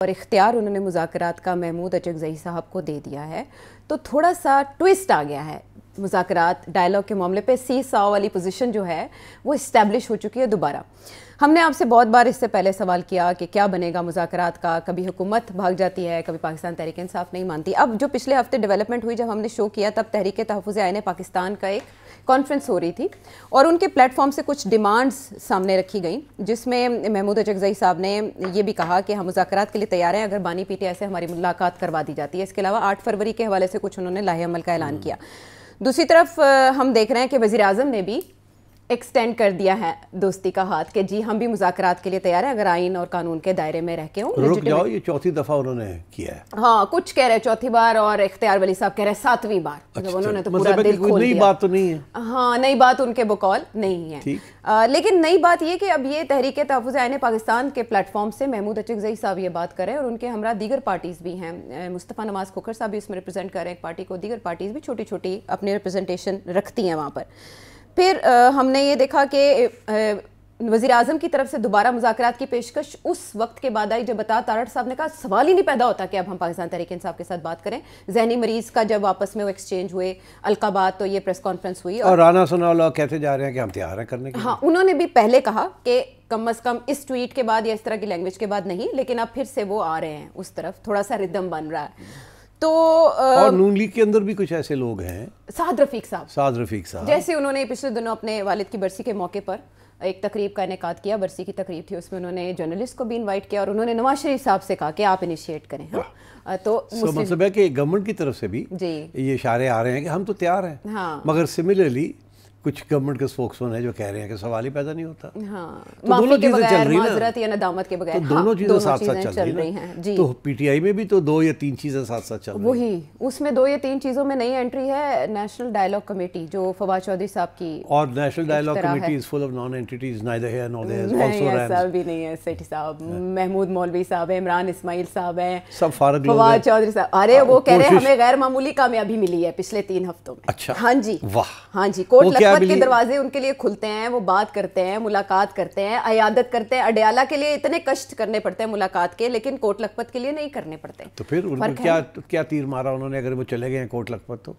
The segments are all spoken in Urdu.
اور اختیار انہوں نے مذاکرات کا محمود اچکزئی صاحب کو دے دیا ہے تو تھوڑا سا ٹویسٹ آ گیا ہے مذاکرات ڈائلاگ کے معاملے پہ. سی ساؤ والی پوزیشن جو ہے وہ اسٹیبلش ہو چکی ہے دوبارہ. ہم نے آپ سے بہت بار اس سے پہلے سوال کیا کہ کیا بنے گا مذاکرات کا. کبھی حکومت بھاگ جاتی ہے, کبھی پاکستان تحریک انصاف نہیں مانتی. اب جو پچھلے ہفتے ڈیولپمنٹ ہوئی جب ہم نے شو کیا تب تحریک تحفظ آئین پاکستان کا ایک کانفرنس ہو رہی تھی اور ان کے پلیٹ فارم سے کچھ ڈیمانڈز سامنے رکھی گئیں جس میں محمود اچکزئی صاحب نے یہ بھی کہا کہ ہم مذاکرات کے لیے تیار ہیں اگر بانی پی ٹی آئی سے ہماری ملاقات کروا دی جاتی ہے. اس کے علاوہ 8 فروری کے حوالے سے کچھ انہوں نے لاہے عمل کا اعلان کیا. دوسری طرف ہم دیکھ رہے ہیں کہ وزیر اعظم نے بھی ایکسٹینڈ کر دیا ہے دوستی کا ہاتھ کہ جی ہم بھی مذاکرات کے لیے تیار ہیں اگر آئین اور قانون کے دائرے میں رہ کے ہوں. رک جاؤ, یہ چوتھی دفعہ انہوں نے کیا ہے. ہاں, کچھ کہہ رہے چوتھی بار اور اختیار ولی صاحب کہہ رہے 7ویں بار. انہوں نے تو پورا دل کھول دیا. نئی بات تو نہیں ہے. ہاں, نئی بات ان کے بقول نہیں ہے. لیکن نئی بات یہ کہ اب یہ تحریک تحفظ آئین پاکستان کے پلیٹ فارم سے محمود اچکزئی صاحب یہ بات کر رہے ہیں اور ان کے ہمراہ دیگر پارٹیز بھی ہیں. مصطفیٰ نواز کھوکھر صاحب بھی اس میں ریپرزینٹ کر رہے ہیں ایک پارٹی کو, دیگر پارٹیز بھی چھوٹی چھوٹی اپنی ریپرزنٹیشن رکھتی ہیں وہاں پر. پھر ہم نے یہ دیکھا کہ وزیر اعظم کی طرف سے دوبارہ مذاکرات کی پیشکش اس وقت کے بعد آئی جب عطا تارڑ صاحب نے کہا سوال ہی نہیں پیدا ہوتا کہ اب ہم پاکستان تحریک انصاف کے ساتھ بات کریں. ذہنی مریض کا جب آپس میں وہ ایکسچینج ہوئے القابات تو یہ پریس کانفرنس ہوئی اور رانا ثناءاللہ کہتے جا رہے ہیں کہ ہم تیار ہیں کرنے کے. ہاں, انہوں نے بھی پہلے کہا کہ کم از کم اس ٹویٹ کے بعد یا اس طرح کی لینگویج کے بعد نہیں, لیکن اب پھر سے وہ آ رہے ہیں اس طرف, تھوڑا سا ردم بن رہا ہے. تو اور نون لیگ کے اندر بھی کچھ ایسے لوگ ہیں, سعد رفیق صاحب جیسے انہوں نے پچھلے دنوں اپنے والد کی برسی کے موقع پر ایک تقریب کا انعقاد کیا. برسی کی تقریب تھی, اس میں انہوں نے جرنلسٹ کو بھی انوائٹ کیا اور انہوں نے نواز شریف صاحب سے کہا کہ آپ انیشیٹ کریں. تو مطلب ہے کہ گورنمنٹ کی طرف سے بھی یہ اشارے آ رہے ہیں کہ ہم تو تیار ہیں, مگر سملرلی کچھ گورنمنٹ کے اسپوکسمین ہیں جو کہہ رہے ہیں کہ سوال ہی پیدا نہیں ہوتا. معافی کے بغیر, معذرت یا ندامت کے بغیر, دونوں چیزیں ساتھ ساتھ چل رہی ہیں. تو پی ٹی آئی میں بھی تو 2 یا 3 چیزیں ساتھ ساتھ چل رہی ہیں. وہی اس میں 2 یا 3 چیزوں میں نئی انٹری ہے نیشنل ڈائلاگ کمیٹی جو فواد چودھری صاحب کی, اور national dialogue committee is full of non entities, neither here nor there, also rans. ایسا بھی نہیں ہے. سیٹھی صاحب, محمود مولوی صاحب ہیں, عمران اسماعیل صاحب ہیں, سب فارغ لوگ ہیں. فواد چودھری صاحب, ارے وہ کہہ رہے ہیں ہمیں غیر معمولی کامیابی ملی ہے پچھلے 3 ہفتوں میں. اچھا, ہاں جی, واہ, ہاں جی, کوٹ لکھپت کے دروازے ان کے لیے کھلتے ہیں, وہ بات کرتے ہیں, ملاقات کرتے ہیں, عیادت کرتے ہیں. اڈیالہ کے لیے اتنے کشٹ کرنے پڑتے ہیں ملاقات کے, لیکن کوٹ لکھپت کے لیے نہیں کرنے پڑتے. تو پھر ان کو کیا تیر مارا انہوں نے اگر وہ چلے گئے ہیں کوٹ لکھپت؟ تو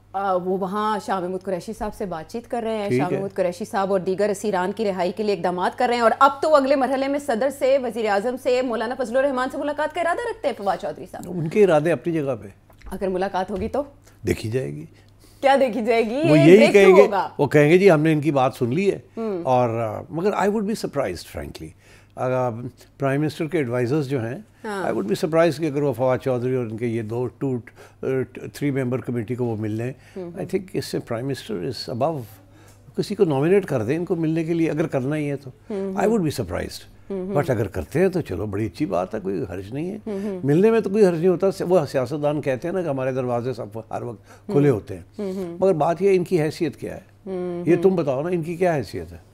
وہ وہاں شاہ محمود قریشی صاحب سے بات چیت کر رہے ہیں. شاہ محمود قریشی صاحب اور دیگر اسیران کی رہائی کے لیے اقدامات کر رہے ہیں, اور اب تو اگلے مرحلے میں صدر سے, وزیر اعظم سے, مولانا فضل الرحمان سے ملاقات کا ارادہ رکھتے ہیں فواد چودھری صاحب. ان کے ارادے اپنی جگہ پہ, اگر ملاقات ہوگی تو دیکھی جائے گی. کیا دیکھی جائے گی؟ وہ یہی کہیں گے, وہ کہیں گے جی ہم نے ان کی بات سن لی ہے. اور مگر I would be surprised frankly, prime minister کے ایڈوائزرز جو ہیں, آئی وڈ بی سرپرائز کہ اگر وہ فواد چودھری اور ان کے یہ 3 ممبر کمیٹی کو وہ مل لیں. آئی تھنک اس سے پرائم منسٹر از ابو, کسی کو نامینیٹ کر دیں ان کو ملنے کے لیے اگر کرنا ہی ہے تو. I would be surprised, but اگر کرتے ہیں تو چلو بڑی اچھی بات ہے, کوئی حرج نہیں ہے. ملنے میں تو کوئی حرج نہیں ہوتا. وہ سیاستدان کہتے ہیں نا کہ ہمارے دروازے سب ہر وقت کھلے ہوتے ہیں, مگر بات یہ ان کی حیثیت کیا ہے, یہ تم بتاؤ نا, ان کی کیا حیثیت ہے؟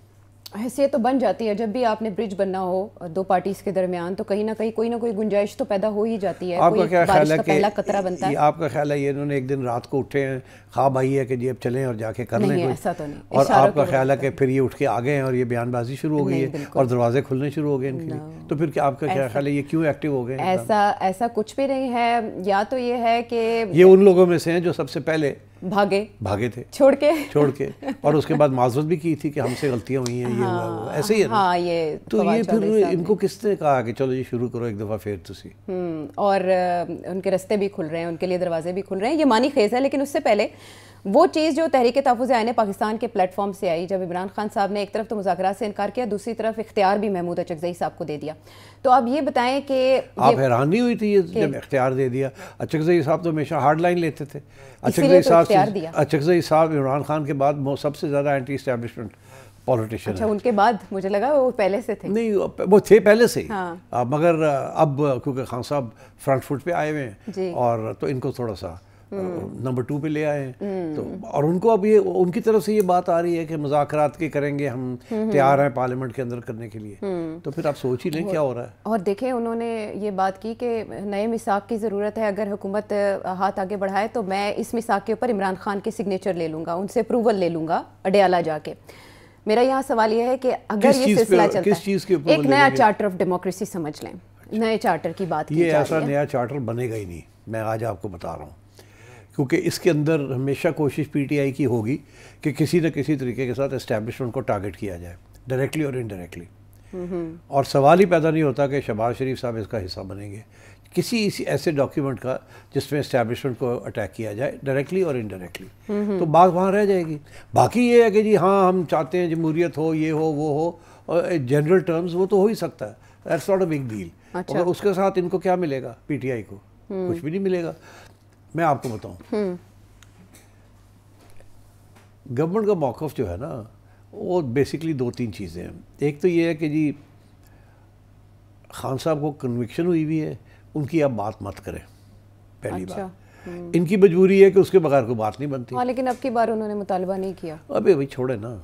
حیثیت تو بن جاتی ہے جب بھی آپ نے برج بننا ہو 2 پارٹیز کے درمیان, تو کہیں نہ کہیں کوئی نہ کوئی گنجائش تو پیدا ہو ہی جاتی ہے. آپ کا کیا خیال ہے کہ پہلا قطرہ بنتا ہے, آپ کا خیال ہے یہ انہوں نے ایک دن رات کو اٹھے ہیں, خواب آئی ہے کہ جی اب چلیں اور جا کے کر لیں؟ نہیں, ایسا تو نہیں. اور آپ کا خیال ہے کہ پھر یہ اٹھ کے آ گئے ہیں اور یہ بیان بازی شروع ہو گئی ہے اور دروازے کھلنے شروع ہو گئے ان کے لیے؟ تو پھر آپ کا کیا خیال ہے یہ کیوں ایکٹیو ہو گئے ہیں؟ ایسا کچھ بھی نہیں ہے. یا تو یہ ہے کہ یہ ان لوگوں میں سے ہیں جو سب سے پہلے بھاگے تھے چھوڑ کے اور اس کے بعد معذرت بھی کی تھی کہ ہم سے غلطیاں ہوئی ہیں, یہ ہوا ایسے ہی ہے. ہاں, یہ تو یہ پھر ان کو کس نے کہا کہ چلو یہ شروع کرو ایک دفعہ پھر تسی؟ اور ان کے رستے بھی کھل رہے ہیں, ان کے لیے دروازے بھی کھل رہے ہیں, یہ معنی خیز ہے. لیکن اس سے پہلے وہ چیز جو تحریک تحفظ آئین پاکستان کے پلیٹ فارم سے آئی, جب عمران خان صاحب نے ایک طرف تو مذاکرات سے انکار کیا, دوسری طرف اختیار بھی محمود اچکزئی صاحب کو دے دیا. تو آپ یہ بتائیں کہ آپ حیران نہیں ہوئی تھی جب اختیار دے دیا؟ اچکزئی صاحب تو ہمیشہ ہارڈ لائن لیتے تھے. اچکزئی صاحب عمران خان کے بعد سب سے زیادہ اینٹی اسٹیبلشمنٹ پولیٹیشین. اچھا, ان کے بعد مجھے لگا وہ پہلے سے تھے. نہیں, وہ تھے پہلے سے ہی, مگر اب کیونکہ خان صاحب فرنٹ فٹ پہ آئے ہوئے ہیں اور تو ان کو تھوڑا سا نمبر 2 پہ لے آئے ہیں. تو اور ان کو اب یہ ان کی طرف سے یہ بات آ رہی ہے کہ مذاکرات کے کریں گے, ہم تیار ہیں پارلیمنٹ کے اندر کرنے کے لیے. تو پھر آپ سوچ ہی لیں کیا ہو رہا ہے. اور دیکھیں انہوں نے یہ بات کی کہ نئے میثاق کی ضرورت ہے, اگر حکومت ہاتھ آگے بڑھائے تو میں اس میثاق کے اوپر عمران خان کے سگنیچر لے لوں گا, ان سے اپروول لے لوں گا اڈیالہ جا کے. میرا یہاں سوال یہ ہے کہ اگر یہ سلسلہ چلتا ہے, ایک نیا چارٹر آف ڈیموکریسی سمجھ لیں, نئے چارٹر کی بات کی یہ ایسا نیا چارٹر بنے گا ہی نہیں، میں آج آپ کو بتا رہا ہوں، کیونکہ اس کے اندر ہمیشہ کوشش پی ٹی آئی کی ہوگی کہ کسی نہ کسی طریقے کے ساتھ اسٹیبلشمنٹ کو ٹارگٹ کیا جائے، ڈائریکٹلی اور انڈائریکٹلی. اور سوال ہی پیدا نہیں ہوتا کہ شہباز شریف صاحب اس کا حصہ بنیں گے کسی ایسے ڈاکیومنٹ کا جس میں اسٹیبلشمنٹ کو اٹیک کیا جائے ڈائریکٹلی اور انڈائریکٹلی. تو بات وہاں رہ جائے گی. باقی یہ ہے کہ جی ہاں ہم چاہتے ہیں جمہوریت ہو، یہ ہو وہ ہو، اور جنرل ٹرمز وہ تو ہو ہی سکتا ہے، that's not a big deal. اور اس کے ساتھ ان کو کیا ملے گا؟ پی ٹی آئی کو کچھ بھی نہیں ملے گا. میں آپ کو بتاؤں، گورنمنٹ کا موقف جو ہے نا وہ بیسکلی 2-3 چیزیں ہیں. ایک تو یہ ہے کہ جی خان صاحب کو کنوکشن ہوئی ہوئی ہے، ان کی آپ بات مت کریں، پہلی بات. ان کی مجبوری ہے کہ اس کے بغیر کوئی بات نہیں بنتی. ہاں لیکن اب کی بار انہوں نے مطالبہ نہیں کیا. ابھی چھوڑے نا،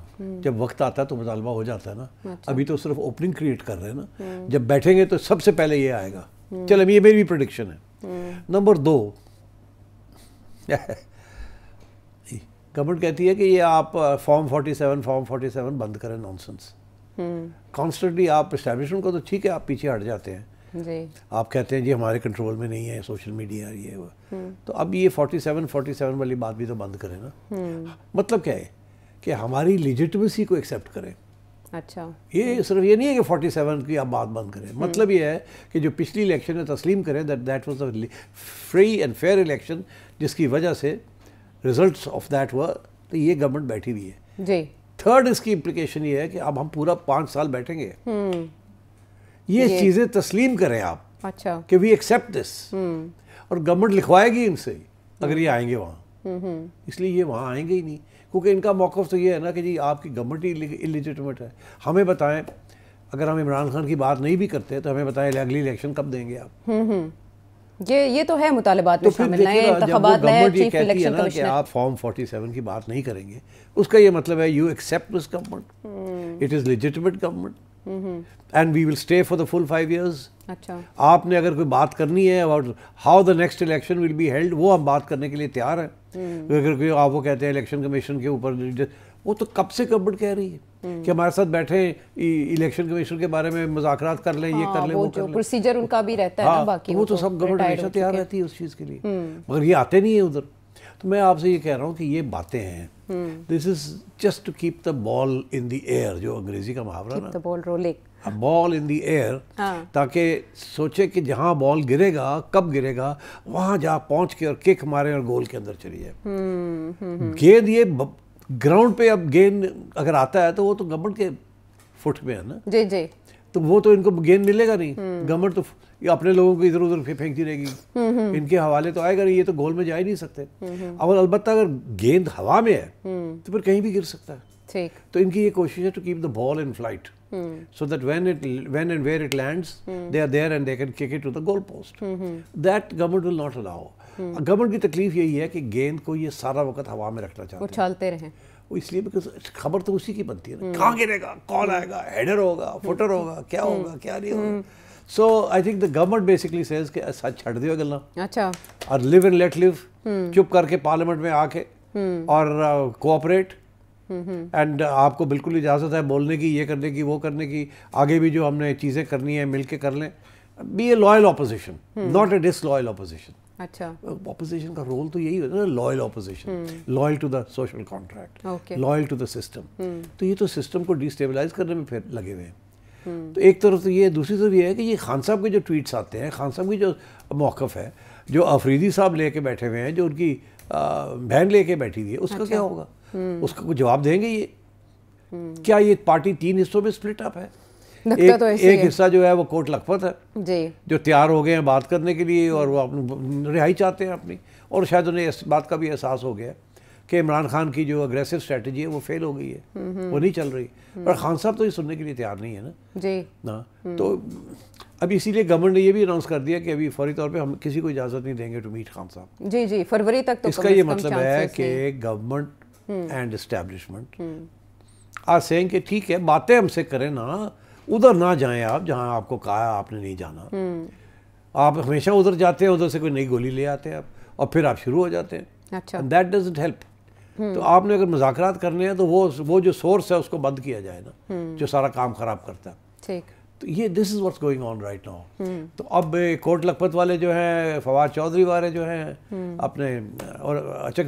جب وقت آتا ہے تو مطالبہ ہو جاتا ہے نا. ابھی تو صرف اوپننگ کریٹ کر رہے ہیں نا. جب بیٹھیں گے تو سب سے پہلے یہ آئے گا. چلیں یہ میری بھی پریڈکشن ہے. نمبر 2، گورنمنٹ کہتی ہے کہ یہ آپ فارم 47 بند کریں. نانسنس. کانسٹنٹلی آپ اسٹیبلشمنٹ کو تو ٹھیک ہے آپ پیچھے ہٹ جاتے ہیں، آپ کہتے ہیں جی ہمارے کنٹرول میں نہیں ہے سوشل میڈیا یہ وہ، تو اب یہ 47 والی بات بھی تو بند کریں نا. مطلب کیا ہے کہ ہماری لیجٹمیسی کو ایکسیپٹ کریں. اچھا یہ صرف یہ نہیں ہے کہ 47 کی آپ بات بند کریں. مطلب یہ ہے کہ جو پچھلی الیکشن ہے تسلیم کریں that was a free and fair election جس کی وجہ سے ریزلٹس آف دیٹ ہوا. تو یہ گورنمنٹ بیٹھی ہوئی ہے. جی. تھرڈ اس کی امپلیکیشن یہ ہے کہ اب ہم پورا 5 سال بیٹھیں گے. یہ چیزیں تسلیم کریں آپ. اچھا کہ وی ایکسیپٹ دس. اور گورنمنٹ لکھوائے گی ان سے اگر یہ آئیں گے وہاں. اس لیے یہ وہاں آئیں گے ہی نہیں کیونکہ ان کا موقف تو یہ ہے نا کہ جی آپ کی گورنمنٹ ہی انلیجٹمیٹ ہے. ہمیں بتائیں اگر ہم عمران خان کی بات نہیں بھی کرتے تو ہمیں بتائیں اگلی الیکشن کب دیں گے آپ. یہ تو ہے مطالبات میں شامل نئے انتخابات نئے چیف الیکشن کمشنر. آپ فارم 47 کی بات نہیں کریں گے اس کا یہ مطلب ہے you accept this government, it is legitimate government and we will stay for the full 5 years. اچھا آپ نے اگر کوئی بات کرنی ہے about how the next election will be held وہ ہم بات کرنے کے لیے تیار ہیں. اگر کوئی آپ وہ کہتے ہیں الیکشن کمیشن کے اوپر وہ تو کب سے گورنمنٹ کہہ رہی ہے کہ ہمارے ساتھ بیٹھیں الیکشن کمیشن کے بارے میں مذاکرات کر لیں، یہ کر لیں وہ کر لیں. پروسیجر ان کا بھی رہتا ہے نا باقی وہ تو سب گورنمنٹ ہمیشہ تیار رہتی ہے اس چیز کے لیے، مگر یہ آتے نہیں ہیں ادھر. تو میں آپ سے یہ کہہ رہا ہوں کہ یہ باتیں ہیں this is just to keep the ball in the air, جو انگریزی کا محاورہ نا بال rolling, ball in the year, تاکہ سوچے کہ جہاں بال گرے گا کب گرے گا وہاں جا پہنچ کے اور کک مارے اور گول کے اندر چلی جائے. گیند یہ گراؤنڈ پہ اب گیند اگر آتا ہے تو وہ تو گورنمنٹ کے فٹ میں ہے نا. جی جی. تو وہ تو ان کو گیند ملے گا نہیں. گورنمنٹ تو اپنے لوگوں کو ادھر ادھر پھینکتی رہے گی، ان کے حوالے تو آئے گا نہیں، یہ تو گول میں جا ہی نہیں سکتے. اور البتہ اگر گیند ہوا میں ہے تو پھر کہیں بھی گر سکتا ہے. تو ان کی یہ کوشش ہے to keep the ball in flight so that when and where it lands they are there and they can kick it to the goal post. That government will not allow. Government کی تکلیف یہی ہے کہ گیند کو یہ سارا وقت ہوا میں رکھنا چاہتے ہیں، اچھالتے رہیں. وہ اس لیے because خبر تو اسی کی بنتی ہے نا، کہاں گرے گا، کون آئے گا، ہیڈر ہوگا، فٹر ہوگا، کیا ہوگا کیا نہیں ہوگا. So I think the government basically says کہ سچ چھڑ دیو گلنا، اچھا، اور live and let live، چپ کر کے پارلیمنٹ میں آ کے اور کوآپریٹ. اینڈ آپ کو بالکل اجازت ہے بولنے کی، یہ کرنے کی، وہ کرنے کی، آگے بھی جو ہم نے چیزیں کرنی ہیں مل کے کر لیں. Be a loyal opposition, not a disloyal opposition. اچھا، اپوزیشن کا رول تو یہی ہوتا ہے نا، loyal opposition, loyal to the social contract, loyal to the system. تو یہ تو سسٹم کو ڈیسٹیبلائز کرنے میں پھر لگے ہوئے ہیں. تو ایک طرف تو یہ، دوسری طرف یہ ہے کہ یہ خان صاحب کے جو ٹویٹس آتے ہیں، خان صاحب کی جو موقف ہے، جو افریدی صاحب لے کے بیٹھے ہوئے ہیں، جو ان کی بہن لے کے بیٹھی ہوئی ہے، اس کا کیا ہوگا؟ اس کا کوئی جواب دیں گے؟ یہ کیا یہ پارٹی 3 حصوں میں سپلٹ اپ ہے؟ ایک حصہ جو ہے وہ کوٹ لکھپت ہے، جو تیار ہو گئے ہیں بات کرنے کے لیے اور وہ رہائی چاہتے ہیں اپنی، اور شاید انہیں اس بات کا بھی احساس ہو گیا کہ عمران خان کی جو اگریسو اسٹریٹجی ہے وہ فیل ہو گئی ہے، وہ نہیں چل رہی. پر خان صاحب تو یہ سننے کے لیے تیار نہیں ہے نا. جی نا. تو اب اسی لیے گورنمنٹ نے یہ بھی اناؤنس کر دیا کہ ابھی فوری طور پہ ہم کسی کو اجازت نہیں دیں گے ٹو میٹ خان صاحب. جی جی، فروری تک. تو اس کا یہ مطلب ہے کہ government and establishment are seeing کہ ٹھیک ہے باتیں ہم سے کریں نا، ادھر نہ جائیں آپ جہاں آپ کو کہا آپ نے نہیں جانا. آپ ہمیشہ ادھر جاتے ہیں، ادھر سے کوئی نئی گولی لے آتے ہیں آپ، اور پھر آپ شروع ہو جاتے ہیں. اچھا، دیٹ ڈزنٹ ہیلپ. تو آپ نے اگر مذاکرات کرنے ہیں تو وہ جو سورس ہے اس کو بند کیا جائے نا، جو سارا کام خراب کرتا ہے. ٹھیک. تو یہ this is what's going on right now. تو اب کوٹ لکھپت والے جو ہیں، فواد چودھری والے جو ہیں اپنے، اور اچکزئی